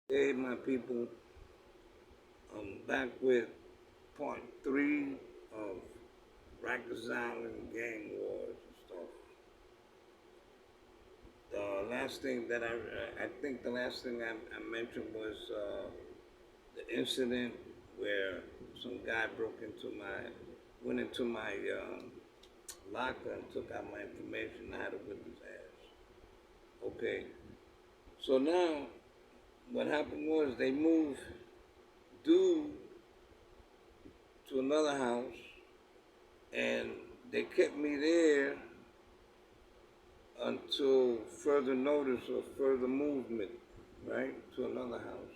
Hey, my people, I'm back with part three of Rikers Island gang wars and stuff. The last thing that I think the last thing I mentioned was the incident where some guy went into my locker and took out my information. I had to whip his ass. Okay, so now what happened was they moved dude to another house and they kept me there until further notice or further movement, right, to another house.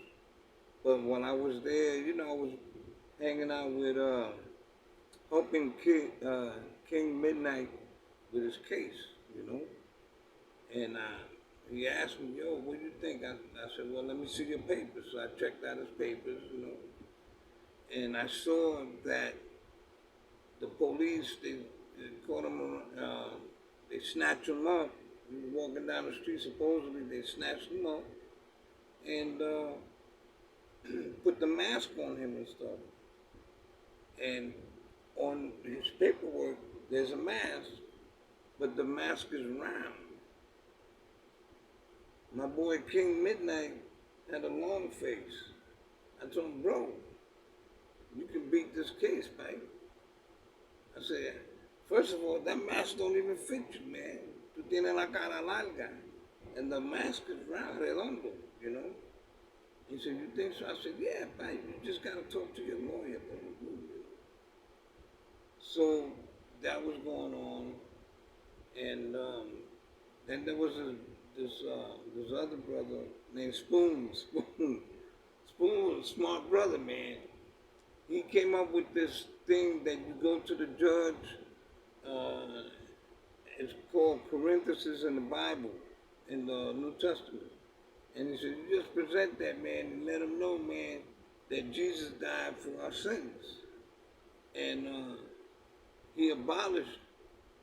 But when I was there, I was hanging out with helping King Midnight with his case, you know, and he asked me, "Yo, what do you think?" I said, "Well, let me see your papers." So I checked out his papers, and I saw that the police they caught him. They snatched him up. He was walking down the street. Supposedly, they snatched him up and put the mask on him and stuff. And on his paperwork, there's a mask, but the mask is round. My boy King Midnight had a long face. I told him, bro, you can beat this case, man. I said, first of all, that mask don't even fit you, man. Tú tienes la cara larga. And the mask is round, redondo, you know. He said, you think so? I said, yeah, man, you just got to talk to your lawyer. So that was going on. And then there was this other brother named Spoon. Spoon was a smart brother, man. He came up with this thing that you go to the judge. Uh, it's called Corinthians in the Bible, in the New Testament. And he said, you just present that, man, and let him know, man, that Jesus died for our sins. And he abolished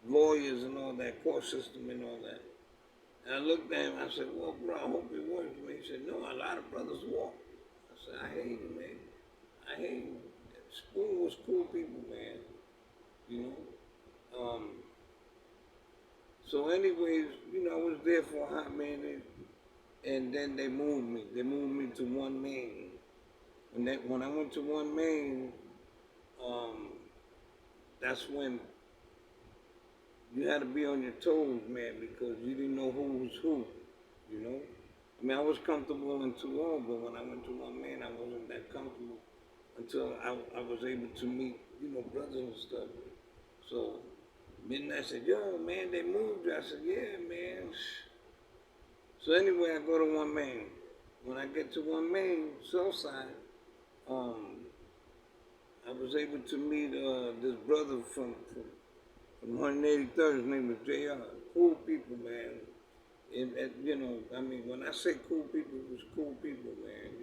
lawyers and all that, court system and all that. And I looked at him, I said, well, bro, I hope it works, man. He said, no, a lot of brothers walk. I said, I hate him, man. I hate him. Spoon was cool people, man. You know? So anyways, I was there for a hot minute. And then they moved me. They moved me to one main. When I went to one main, um, that's when you had to be on your toes, man, because you didn't know who was who, you know? I mean, I was comfortable in Toulon, but when I went to one main, I wasn't that comfortable until I was able to meet, brothers and stuff. So Midnight said, yo, man, they moved you. I said, yeah, man. So anyway, I go to one main. When I get to one main, Southside, um, I was able to meet this brother from 183rd. His name was JR. Cool people, man. And I mean, when I say cool people, it was cool people, man.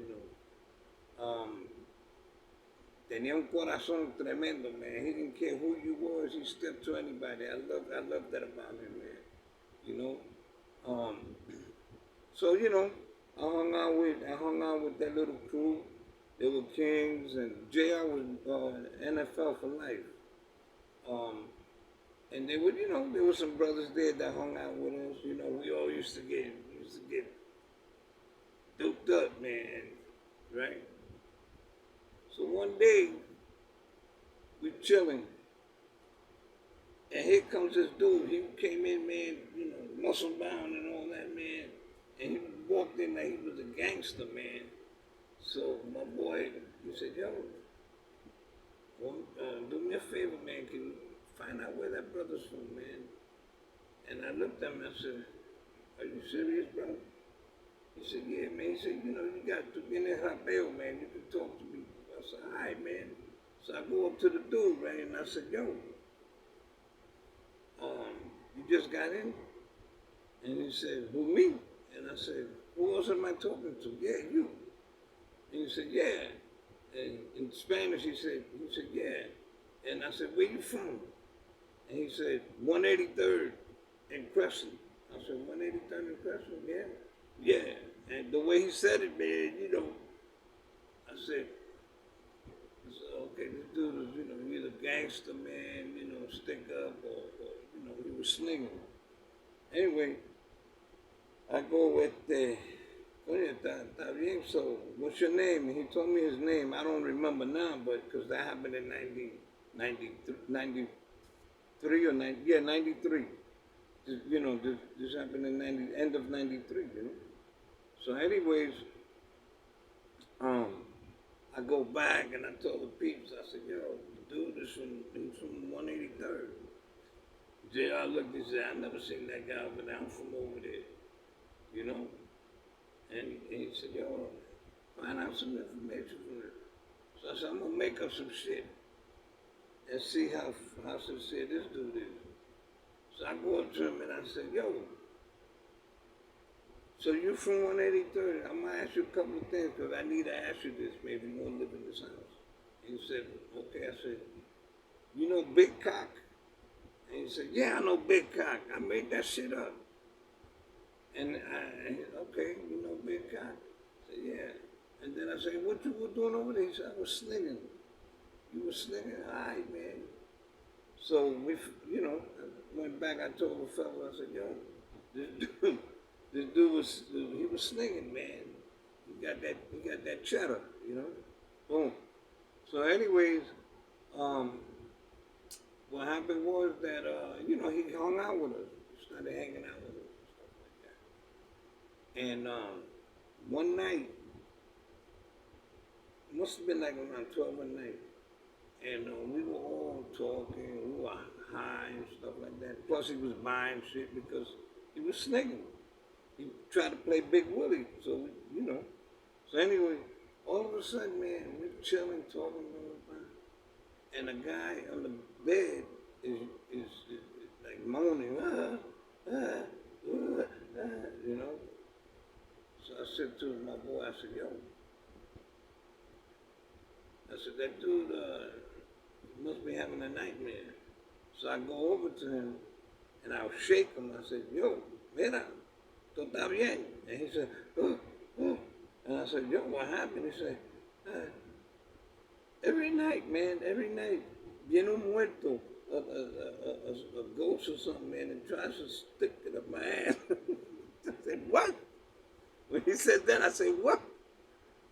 Tenía un corazón tremendo, man. He didn't care who you was. He stepped to anybody. I love that about him, man. You know. Um, so I hung out with that little crew. They were kings, and JR was NFL for life. And there were some brothers there that hung out with us. We all used to get doped up, man, right? So one day we chilling, and here comes this dude. He came in, man, muscle bound and all that, man. And he walked in like he was a gangster, man. So my boy, he said, yo, well, do me a favor, man. Can you find out where that brother's from, man? And I looked at him and I said, are you serious, bro? He said, yeah, man. He said, you got to be in that rapeo, man. You can talk to me. I said, all right, man. So I go up to the dude, right, and I said, yo, you just got in? And he said, who, me? And I said, who else am I talking to? Yeah, you. And he said, yeah. And in Spanish, he said, yeah. And I said, where you from? And he said, 183rd in Crescent. I said, 183rd in Crescent? Yeah. Yeah. And the way he said it, man, I said, okay, this dude is, he's a gangster, man, stick up, or he was slinging. Anyway, I go with oye, está bien, so what's your name? And he told me his name. I don't remember now, but because that happened in 93 or 90, yeah, 93. This happened in end of 93, So anyways, um, I go back and I told the peeps, I said, yo, the dude is from 183rd. JR looked and said, I never seen that guy, but I'm from over there, you know? And he said, yo, find out some information from it. So I said, I'm gonna make up some shit and see how sincere this dude is. So I go up to him and I said, yo, so you from 183rd? I'm gonna ask you a couple of things because I need to ask you this. Maybe you wanna live in this house. And he said, okay. I said, you know Big Cock? And he said, yeah, I know Big Cock. I made that shit up. And okay, you know Big Cock? I said, yeah. And then I said, what you were doing over there? He said, I was slinging. You were slinging? All right, man. So I went back, I told the fellow, I said, yo, this dude he was slinging, man. He got that cheddar, Boom. So anyways, what happened was that, he hung out with us. He started hanging out with us and stuff like that. And one night, must have been like around 12 at night, and we were all talking, we were high and stuff like that. Plus he was buying shit because he was slinging. He tried to play Big Willie, so, So anyway, all of a sudden, man, we're chilling, talking, and a guy on the bed is like moaning, So I said to my boy, I said, yo, I said, that dude must be having a nightmare. So I go over to him and I'll shake him. I said, yo, mira, todo está bien. And he said, oh, oh. And I said, yo, what happened? He said, every night, man, every night, viene un muerto, a ghost or something, man, and tries to stick it up my ass. I said, what? When he said that, I said, what?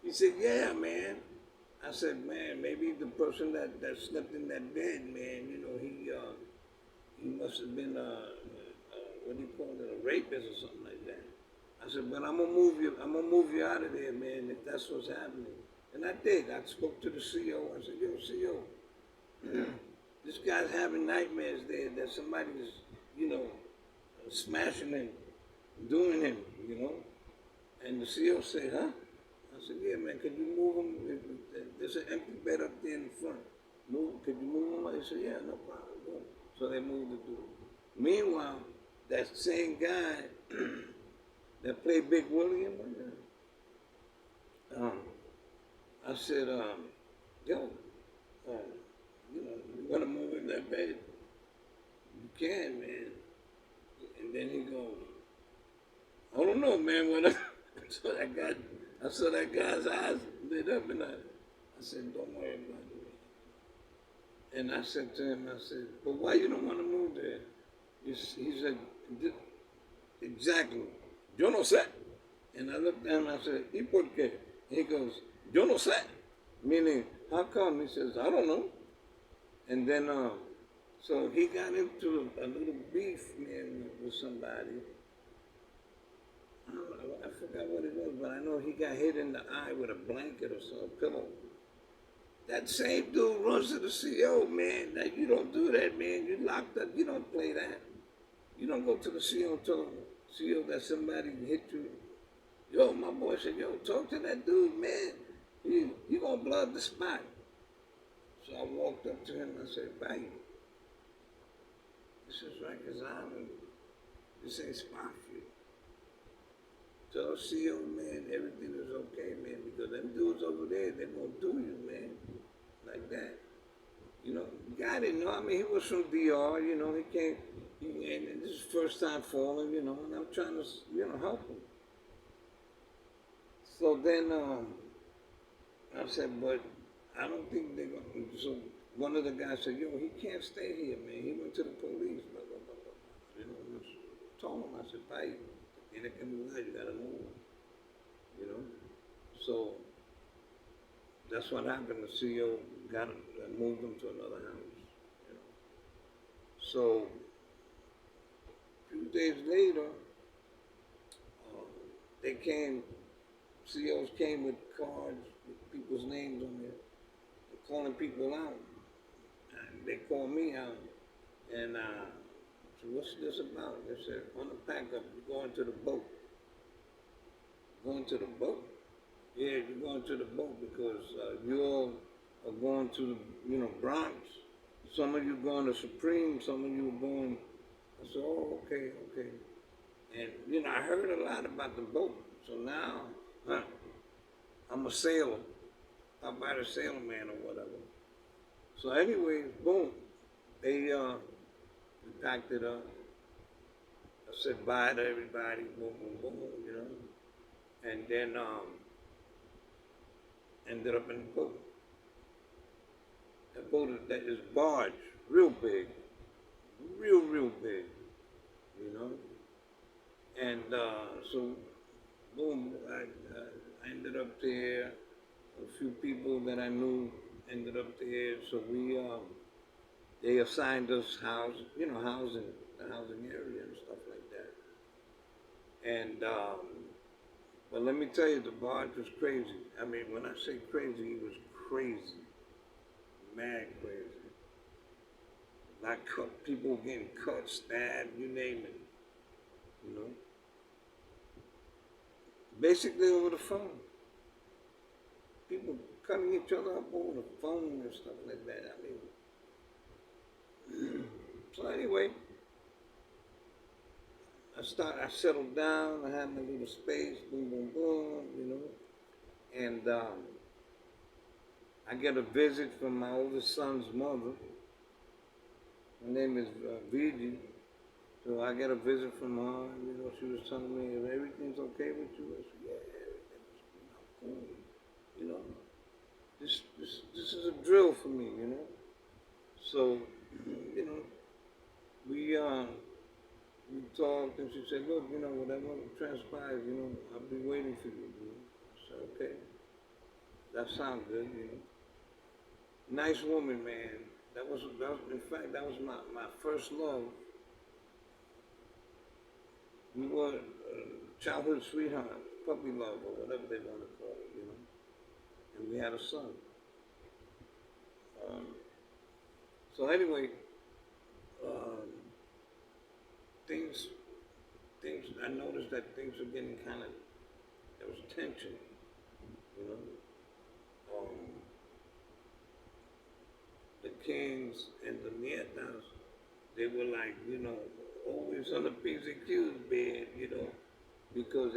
He said, yeah, man. I said, man, maybe the person that slept in that bed, man, he must have been what do you call it, a rapist or something like that. I said, but I'm gonna move you out of there, man, if that's what's happening. And I did. I spoke to the CO. I said, yo, CO, this guy's having nightmares there that somebody's, smashing him, doing him, And the CO said, huh? I said, yeah, man, could you move him? There's an empty bed up there in the front. Could you move him? He said, yeah, no problem. So they moved the dude. Meanwhile, that same guy that played Big William, I said, yo, you want to move in that bed? You can, man. And then he goes, I don't know, man. I saw that guy's eyes lit up, and I said, don't worry about it. And I said to him, I said, but why you don't want to move there? He said, exactly. Yo no sé. And I looked at him and I said, ¿y por qué? And he goes, yo no sé. Meaning, how come? He says, I don't know. And then, so he got into a little beef, man, with somebody. I forgot what it was, but I know he got hit in the eye with a blanket or some pillow. That same dude runs to the CO, man. Now, you don't do that, man. You locked up. You don't play that. You don't go to the CO and tell CO that somebody hit you. Yo, my boy said, yo, talk to that dude, man. You gonna blow up the spot. So I walked up to him and I said, bye. This is Rikers Island. This ain't spot for you. Tell CO, man, everything is okay, man, because them dudes over there, they gonna do you, man, like that. Guy didn't know. I mean, he was from DR, he came, and this is first time falling, and I'm trying to, help him. So then I said, but I don't think they're going to. So one of the guys said, yo, he can't stay here, man. He went to the police, blah, blah, blah, blah. You know, I told him, I said, bye. You gotta move, you know. So that's what happened. The CEO got moved him to another house, you know. So a few days later, they came, CEOs came with cards with people's names on there, calling people out. And they called me out, and so what's this about? They said, on the pack up, you're going to the boat. Going to the boat? Yeah, you're going to the boat because you all are going to the, Bronx. Some of you going to Supreme, some of you are going. I said, oh, okay, okay. And, I heard a lot about the boat. So now, I'm a sailor. I'm by the sailorman or whatever. So anyway, boom. They packed it up. I said bye to everybody, boom, boom, boom, And then ended up in the boat. That boat that is barge, real big, real big, you know. And so, boom, I ended up there. A few people that I knew ended up there. So they assigned us housing, the housing area and stuff like that. And but let me tell you, the barge was crazy. I mean, when I say crazy, it was crazy, mad crazy. Like people getting cut, stabbed, you name it. You know, basically over the phone. People cutting each other up over the phone and stuff like that. I mean, so anyway, I settled down. I had my little space. Boom, boom, boom. And I get a visit from my oldest son's mother. Her name is Viji. So I get a visit from her. She was telling me if everything's okay with you. I said, yeah, everything's cool. You know, this is a drill for me. So, we talked, and she said, look, whatever transpires, I'll be waiting for you. I said, okay, that sounds good. Nice woman, man. In fact, that was my first love. We were childhood sweethearts, puppy love, or whatever they want to call it, And we had a son. So anyway, um, things, I noticed that things were getting there was tension, you know. The kings and the nietas, they were like, always on the PCQ's bed, because